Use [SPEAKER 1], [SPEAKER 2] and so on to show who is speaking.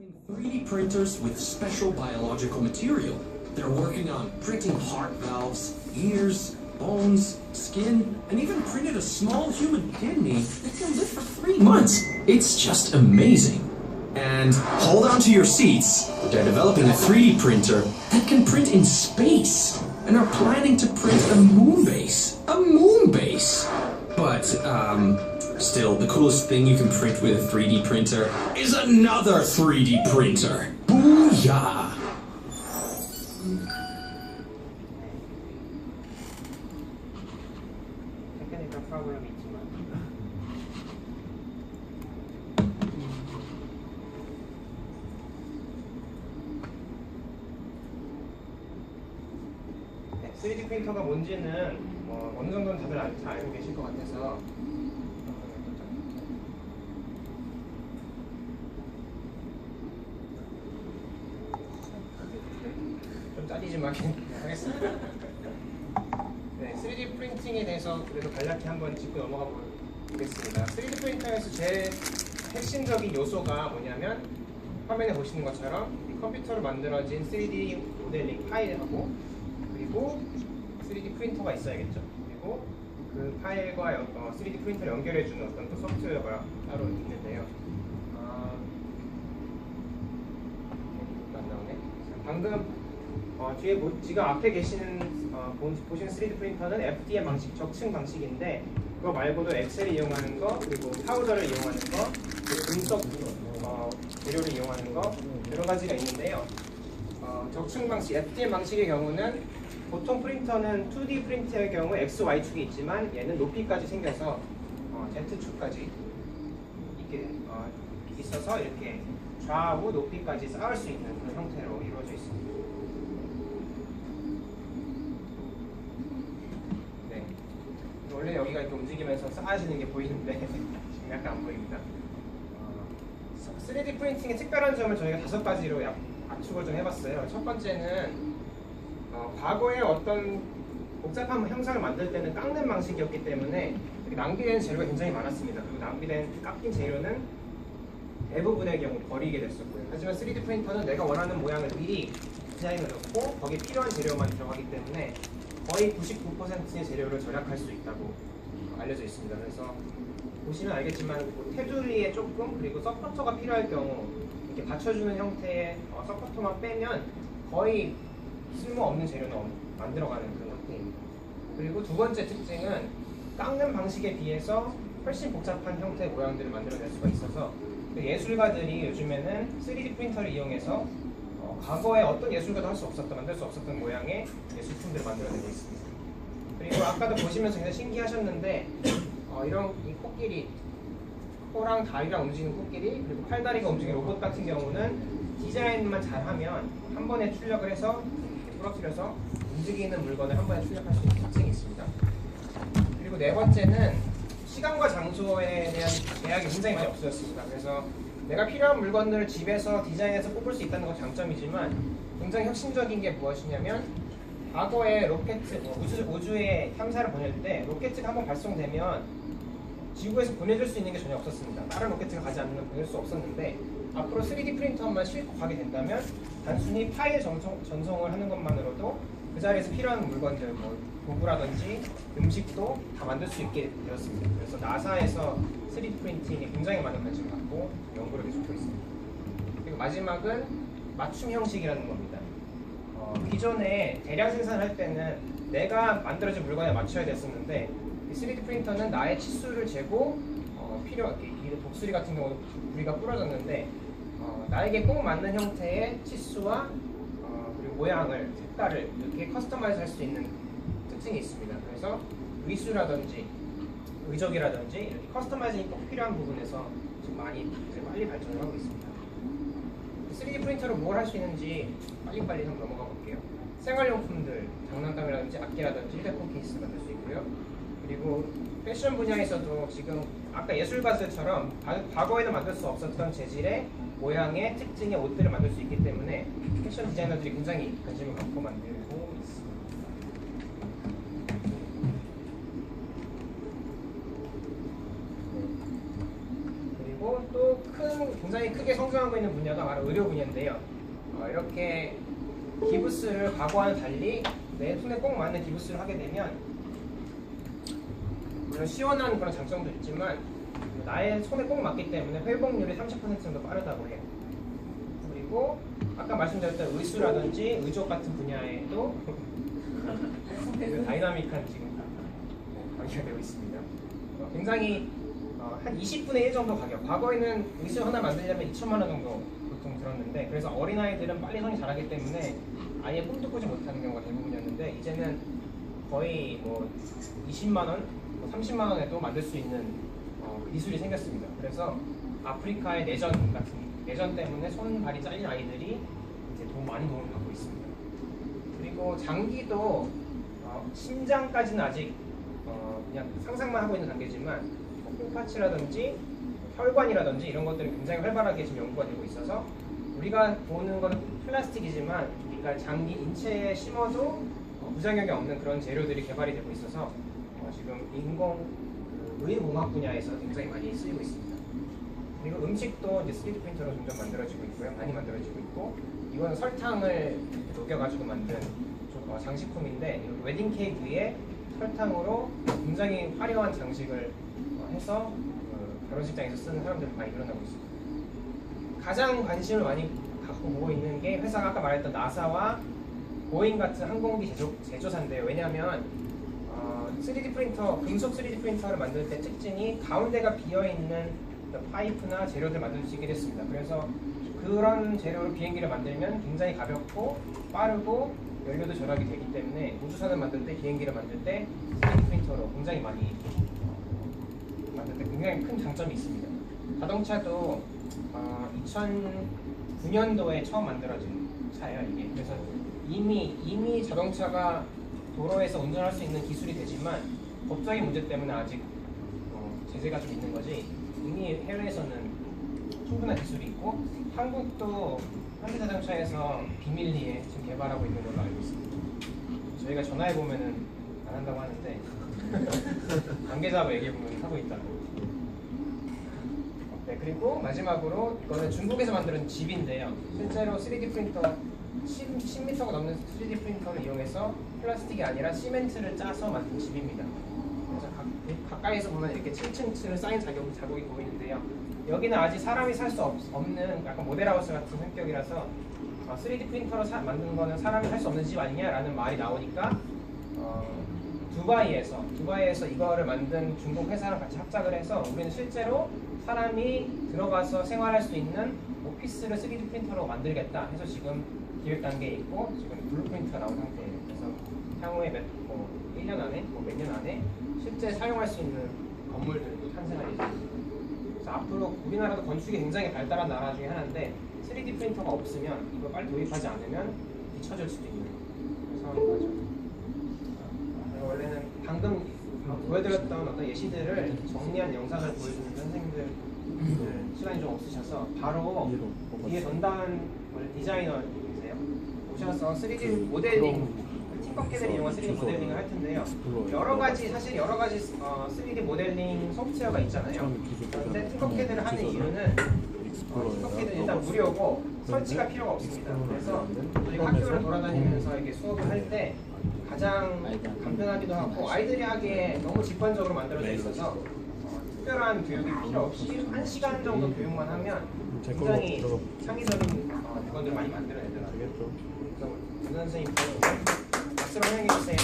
[SPEAKER 1] 3D printers with special biological material. They're working on printing heart valves, ears, bones, skin, and even printed a small human kidney that can live for 3 months. It's just amazing. And hold on to your seats. They're developing a 3D printer that can print in space and are planning to print a moon base. A moon base! But, still, the coolest thing you can print with a 3D printer is another 3D printer. Booyah!
[SPEAKER 2] 테크니컬 프로블럼이 있지만 네, 3D 프린터가 뭔지는 어느 정도는 다들 잘 알고 계실 것 같아서 좀 잘리지만 하겠습니다. 네, 3D 프린팅에 대해서 그래도 간략히 한번 짚고 넘어가 보겠습니다. 3D 프린터에서 제일 핵심적인 요소가 뭐냐면 화면에 보시는 것처럼 이 컴퓨터로 만들어진 3D 모델링 파일하고 그리고 3D 프린터가 있어야겠죠. 그리고 그 파일과 3D 프린터를 연결해주는 어떤 또 소프트웨어가 따로 있는데요. 안 나오네. 방금 뒤에 지금 앞에 계시는 보시는 3D 프린터는 FDM 방식, 적층 방식인데 그거 말고도 엑셀을 이용하는 거, 그리고 파우더를 이용하는 거, 그리고 금속 재료를 이용하는 거 여러 가지가 있는데요. 적층 방식, FDM 방식의 경우는 보통 프린터는 2D 프린터의 경우 X, Y축이 있지만 얘는 높이까지 생겨서 Z축까지 이렇게 있어서 이렇게 좌우 높이까지 쌓을 수 있는 그런 형태로 이루어져 있습니다. 네, 원래 여기가 이렇게 움직이면서 쌓아지는 게 보이는데 지금 약간 안 보입니다. 3D 프린팅의 특별한 점을 저희가 5가지로 압축을 좀 해봤어요. 첫 번째는 과거에 어떤 복잡한 형상을 만들 때는 깎는 방식이었기 때문에 낭비되는 재료가 굉장히 많았습니다. 그리고 낭비된 깎인 재료는 대부분의 경우 버리게 됐었고요. 하지만 3D 프린터는 내가 원하는 모양을 미리 디자인을 넣고 거기에 필요한 재료만 들어가기 때문에 거의 99%의 재료를 절약할 수 있다고 알려져 있습니다. 그래서 보시면 알겠지만 테두리에 조금 그리고 서포터가 필요할 경우 이렇게 받쳐주는 형태의 서포터만 빼면 거의 쓸모없는 재료는 만들어가는 그런 형태입니다. 그리고 두 번째 특징은 깎는 방식에 비해서 훨씬 복잡한 형태의 모양들을 만들어낼 수가 있어서 예술가들이 요즘에는 3D 프린터를 이용해서 과거에 어떤 예술가도 만들 수 없었던 모양의 예술품들을 만들어내고 있습니다. 그리고 아까도 보시면서 굉장히 신기하셨는데 이런 이 코끼리, 코랑 다리랑 움직이는 코끼리 그리고 팔다리가 움직이는 로봇 같은 경우는 디자인만 잘하면 한 번에 출력을 해서 부러뜨려서 움직이는 물건을 한 번에 출력할 수 있는 특징이 있습니다. 그리고 네 번째는 시간과 장소에 대한 제약이 굉장히 많이 없어졌습니다. 그래서 내가 필요한 물건들을 집에서 디자인해서 뽑을 수 있다는 건 장점이지만 굉장히 혁신적인 게 무엇이냐면 과거에 로켓, 우주에 탐사를 보낼 때 로켓이 한번 발송되면 지구에서 보내줄 수 있는 게 전혀 없었습니다. 다른 로켓가 가지 않으면 보낼 수 없었는데 앞으로 3D 프린터만 싣고 가게 된다면 단순히 파일 전송을 하는 것만으로도 그 자리에서 필요한 물건들, 도구라든지 음식도 다 만들 수 있게 되었습니다. 그래서 나사에서 3D 프린팅에 굉장히 많은 관심을 갖고 연구를 계속하고 있습니다. 그리고 마지막은 맞춤 형식이라는 겁니다. 기존에 대량 생산할 때는 내가 만들어진 물건에 맞춰야 됐었는데 3D 프린터는 나의 치수를 재고 필요하게 독수리 같은 경우 우리가 부러졌는데 나에게 꼭 맞는 형태의 치수와 그리고 모양을, 색깔을 이렇게 커스터마이즈 할 수 있는 특징이 있습니다. 그래서 위수라든지 의적이라든지 이렇게 커스터마이징이 꼭 필요한 부분에서 지금 많이 빨리 발전을 하고 있습니다. 3D 프린터로 뭘 할 수 있는지 빨리빨리 한번 넘어가 볼게요. 생활용품들, 장난감이라든지 악기라든지 휴대폰 케이스 만들 수 있고요. 그리고 패션 분야에서도 지금 아까 예술가들처럼 과거에는 만들 수 없었던 재질의 모양의 특징의 옷들을 만들 수 있기 때문에 패션 디자이너들이 굉장히 관심을 갖고 만들고 있습니다. 그리고 또 큰 굉장히 크게 성장하고 있는 분야가 바로 의료 분야인데요. 이렇게 기부스를 과거와는 달리 내 손에 꼭 맞는 기부스를 하게 되면 물론 시원한 그런 장점도 있지만 나의 손에 꼭 맞기 때문에 회복률이 30% 정도 빠르다고 해요. 그리고 아까 말씀드렸던 의수라든지 의족 같은 분야에도 다이나믹한 지금 관계가 되고 있습니다. 굉장히 한 20분의 1 정도 가격. 과거에는 의수 하나 만들려면 2천만 원 정도 보통 들었는데, 그래서 어린아이들은 빨리 손이 자라기 때문에 아예 꿈도 꾸지 못하는 경우가 대부분이었는데, 이제는 거의 뭐 20만 원, 30만 원에도 만들 수 있는 기술이 생겼습니다. 그래서 아프리카의 내전 때문에 손발이 잘린 아이들이 이제 많이 도움을 받고 있습니다. 그리고 장기도 심장까지는 아직 그냥 상상만 하고 있는 단계지만 콩팥이라든지 혈관이라든지 이런 것들이 굉장히 활발하게 지금 연구가 되고 있어서, 우리가 보는 건 플라스틱이지만 우리가 장기 인체에 심어도 부작용이 없는 그런 재료들이 개발이 되고 있어서 지금 의공학 분야에서 굉장히 많이 쓰이고 있습니다. 그리고 음식도 이제 3D 프린터로 점점 만들어지고 있고요. 많이 만들어지고 있고, 이거는 설탕을 녹여가지고 만든 장식품인데, 웨딩 케이크 위에 설탕으로 굉장히 화려한 장식을 해서 결혼식장에서 쓰는 사람들이 많이 늘어나고 있습니다. 가장 관심을 많이 갖고 보고 있는 게 회사가 아까 말했던 나사와 보잉 같은 항공기 제조사인데요. 왜냐하면 3D 프린터, 금속 3D 프린터를 만들 때 특징이 가운데가 비어있는 파이프나 재료들 만들 수 있게 됐습니다. 그래서 그런 재료로 비행기를 만들면 굉장히 가볍고 빠르고 연료도 절약이 되기 때문에 우주선을 만들 때, 비행기를 만들 때 3D 프린터로 굉장히 많이 만들 때 굉장히 큰 장점이 있습니다. 자동차도 2009년도에 처음 만들어진 차예요, 이게. 그래서 이미 자동차가 도로에서 운전할 수 있는 기술이 되지만 법적인 문제 때문에 아직 제재가 좀 있는 거지, 이미 해외에서는 충분한 기술이 있고, 한국도 현대자동차에서 비밀리에 지금 개발하고 있는 걸로 알고 있습니다. 저희가 전화해 보면은 안 한다고 하는데 관계자하고 얘기해 보면 하고 있다고. 네, 그리고 마지막으로 이거는 중국에서 만드는 집인데요. 실제로 3D 프린터 10m가 넘는 3D 프린터를 이용해서 플라스틱이 아니라 시멘트를 짜서 만든 집입니다. 그래서 가까이서 보면 이렇게 층층층 쌓인 자국이 보이는데요. 여기는 아직 사람이 살 수 없는 약간 모델하우스 같은 성격이라서 3D 프린터로 만든 거는 사람이 살 수 없는 집 아니냐라는 말이 나오니까 두바이에서 이거를 만든 중국 회사랑 같이 합작을 해서 우리는 실제로 사람이 들어가서 생활할 수 있는 오피스를 3D 프린터로 만들겠다 해서 지금 기획 단계에 있고, 지금 블루프린트가 나온 상태예요. 그래서 향후에 1년 안에, 몇 년 안에 실제 사용할 수 있는 건물들도 탄생할 예정입니다. 그래서 앞으로 우리나라도 건축이 굉장히 발달한 나라 중에 하나인데, 3D 프린터가 없으면, 이거 빨리 도입하지 않으면 뒤처질 수도 있는 그런 상황인 거죠. 원래는 방금 보여드렸던 어떤 예시들을 정리한 영상을 보여주는 선생님들 시간이 좀 없으셔서 바로 뒤에 전담 디자이너이세요. 오셔서 3D 모델링, 팅커캐드를 이용한 3D 모델링을 할 텐데요. 여러 가지 3D 모델링 소프트웨어가 있잖아요. 그런데 팅커캐드를 하는 이유는 팅커캐드는 일단 무료고 설치가 필요가 없습니다. 그래서 저희 학교를 돌아다니면서 이렇게 수업을 할 때 가장 간편하기도 하고, 아이들이 하기에 너무 직관적으로 만들어져 있어서 특별한 교육이 필요 없이 1시간 정도 교육만 하면 굉장히 창의적인 물건들을 많이 만들어내더라고요. 그래서 문 선생님 박수로 환영해 주세요.